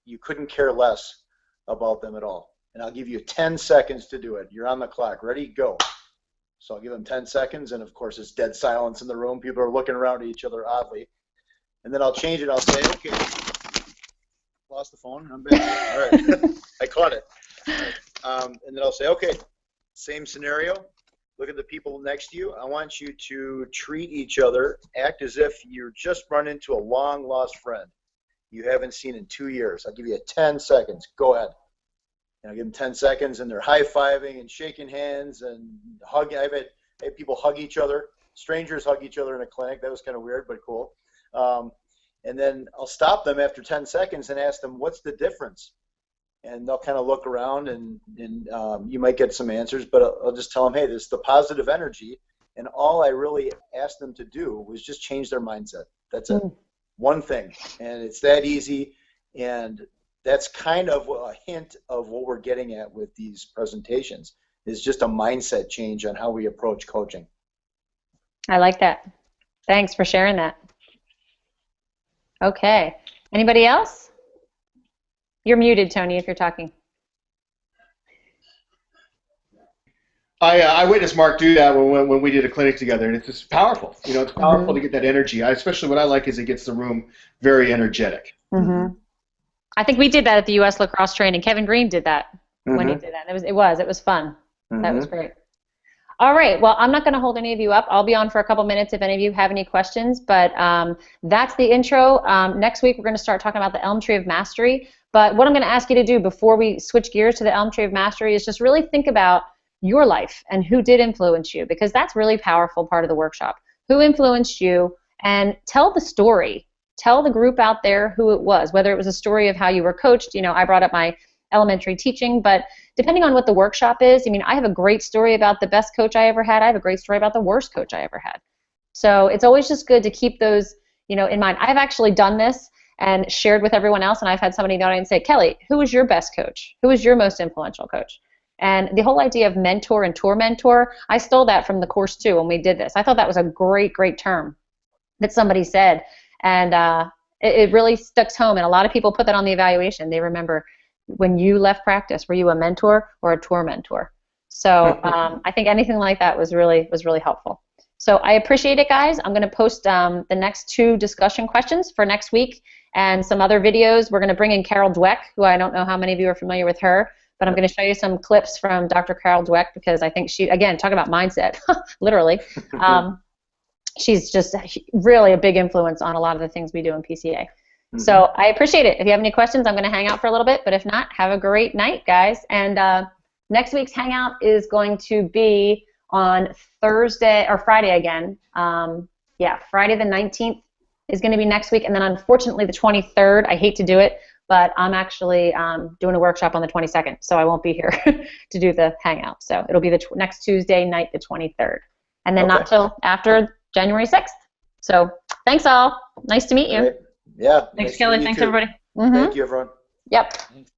you couldn't care less about them at all. And I'll give you 10 seconds to do it. You're on the clock. Ready? Go. So I'll give them 10 seconds, and of course it's dead silence in the room. People are looking around at each other oddly. And then I'll change it. I'll say, okay, lost the phone. I'm back. All right. I caught it. And then I'll say, okay, same scenario. Look at the people next to you. I want you to treat each other, act as if you're just run into a long-lost friend you haven't seen in 2 years. I'll give you 10 seconds. Go ahead. And I'll give them 10 seconds, and they're high-fiving and shaking hands and hugging. I've had people hug each other. Strangers hug each other in a clinic. That was kind of weird, but cool. And then I'll stop them after 10 seconds and ask them, what's the difference? And they'll kind of look around, and you might get some answers, but I'll just tell them, hey, this is the positive energy, and all I really asked them to do was just change their mindset. That's it. One thing, and it's that easy, and that's kind of a hint of what we're getting at with these presentations, is just a mindset change on how we approach coaching. I like that. Thanks for sharing that. Okay. Anybody else? You're muted, Tony, if you're talking. I witnessed Mark do that when we did a clinic together, and it's just powerful. You know, it's powerful to get that energy. Especially what I like is it gets the room very energetic. I think we did that at the U.S. Lacrosse training. Kevin Green did that when he did that. It was fun. That was great. All right. Well, I'm not going to hold any of you up. I'll be on for a couple minutes if any of you have any questions. But that's the intro. Next week, we're going to start talking about the Elm Tree of Mastery. But what I'm going to ask you to do before we switch gears to the Elm Tree of Mastery is just really think about your life and who did influence you, because that's really powerful part of the workshop. Who influenced you, and tell the story. Tell the group out there who it was, whether it was a story of how you were coached. You know, I brought up my elementary teaching, but depending on what the workshop is, I mean, I have a great story about the best coach I ever had. I have a great story about the worst coach I ever had. So it's always just good to keep those, you know, in mind. I've actually done this and shared with everyone else, and I've had somebody in the audience say, Kelly, who was your best coach? Who was your most influential coach? And the whole idea of mentor and tour mentor, I stole that from the course too when we did this. I thought that was a great, great term that somebody said, and it really stuck home, and a lot of people put that on the evaluation. They remember, when you left practice, were you a mentor or a tour mentor? So I think anything like that was really helpful. So I appreciate it, guys. I'm going to post the next 2 discussion questions for next week and some other videos. We're going to bring in Carol Dweck, who I don't know how many of you are familiar with her, but I'm going to show you some clips from Dr. Carol Dweck, because I think she, again, talk about mindset, literally. She's just really a big influence on a lot of the things we do in PCA. So I appreciate it. If you have any questions, I'm going to hang out for a little bit, but if not, have a great night, guys. And next week's Hangout is going to be on Thursday, or Friday again. Friday the 19th is going to be next week, and then unfortunately the 23rd, I hate to do it, but I'm actually doing a workshop on the 22nd, so I won't be here to do the Hangout. So it'll be the next Tuesday night, the 23rd, and then not till after January 6th. So thanks all. Nice to meet you. Great. Yeah. Thanks, nice Kelly. Thanks, everybody. Thank you, everyone. Yep. Thanks.